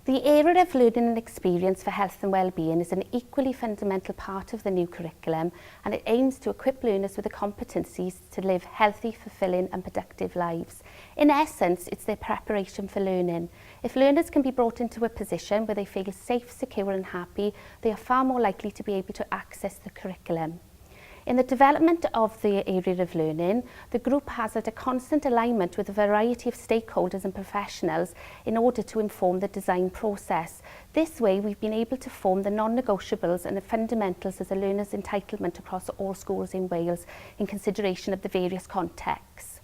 The area of learning and experience for health and well-being is an equally fundamental part of the new curriculum, and it aims to equip learners with the competencies to live healthy, fulfilling and productive lives. In essence, it's their preparation for learning. If learners can be brought into a position where they feel safe, secure and happy, they are far more likely to be able to access the curriculum. In the development of the area of learning, the group has had a constant alignment with a variety of stakeholders and professionals in order to inform the design process. This way, we've been able to form the non-negotiables and the fundamentals as a learner's entitlement across all schools in Wales in consideration of the various contexts.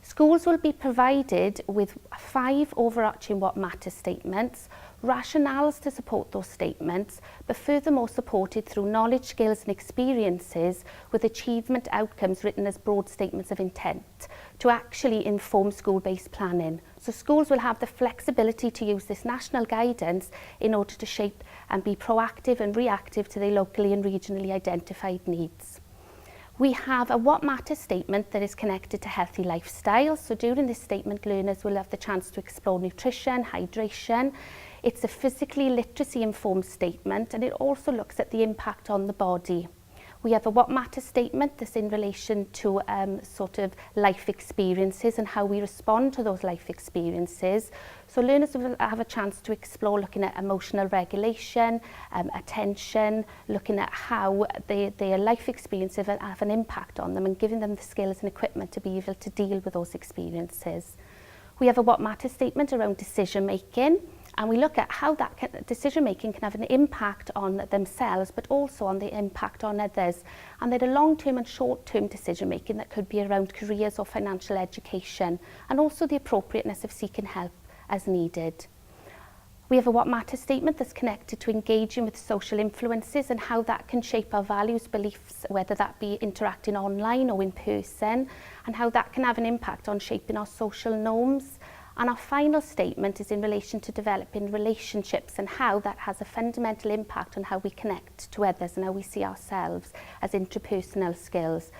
Schools will be provided with 5 overarching what matters statements, rationales to support those statements, but furthermore supported through knowledge, skills and experiences with achievement outcomes written as broad statements of intent to actually inform school-based planning. So schools will have the flexibility to use this national guidance in order to shape and be proactive and reactive to their locally and regionally identified needs. We have a what matters statement that is connected to healthy lifestyles. So during this statement, learners will have the chance to explore nutrition, hydration. It's a physically literacy informed statement, and it also looks at the impact on the body. We have a what matters statement that's in relation to sort of life experiences and how we respond to those life experiences. So learners will have a chance to explore looking at emotional regulation, attention, looking at how their life experiences have an impact on them and giving them the skills and equipment to be able to deal with those experiences. We have a what matters statement around decision making, and we look at how that decision making can have an impact on themselves but also on the impact on others. And there are long-term and short-term decision making that could be around careers or financial education, and also the appropriateness of seeking help as needed. We have a what matters statement that's connected to engaging with social influences and how that can shape our values, beliefs, whether that be interacting online or in person, and how that can have an impact on shaping our social norms. And our final statement is in relation to developing relationships and how that has a fundamental impact on how we connect to others and how we see ourselves as interpersonal skills.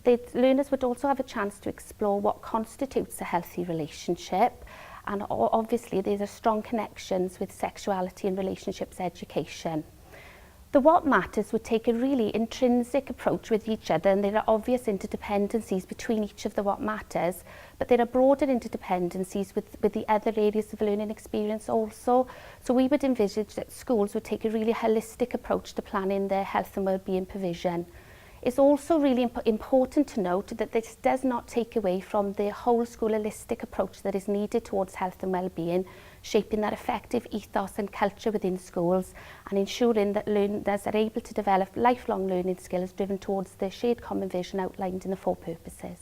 The learners would also have a chance to explore what constitutes a healthy relationship, and obviously there's a strong connections with sexuality and relationships education. The what matters would take a really intrinsic approach with each other, and there are obvious interdependencies between each of the what matters, but there are broader interdependencies with the other areas of learning experience also. So we would envisage that schools would take a really holistic approach to planning their health and wellbeing provision. It's also really important to note that this does not take away from the whole school holistic approach that is needed towards health and wellbeing, shaping that effective ethos and culture within schools and ensuring that learners are able to develop lifelong learning skills driven towards the shared common vision outlined in the 4 purposes.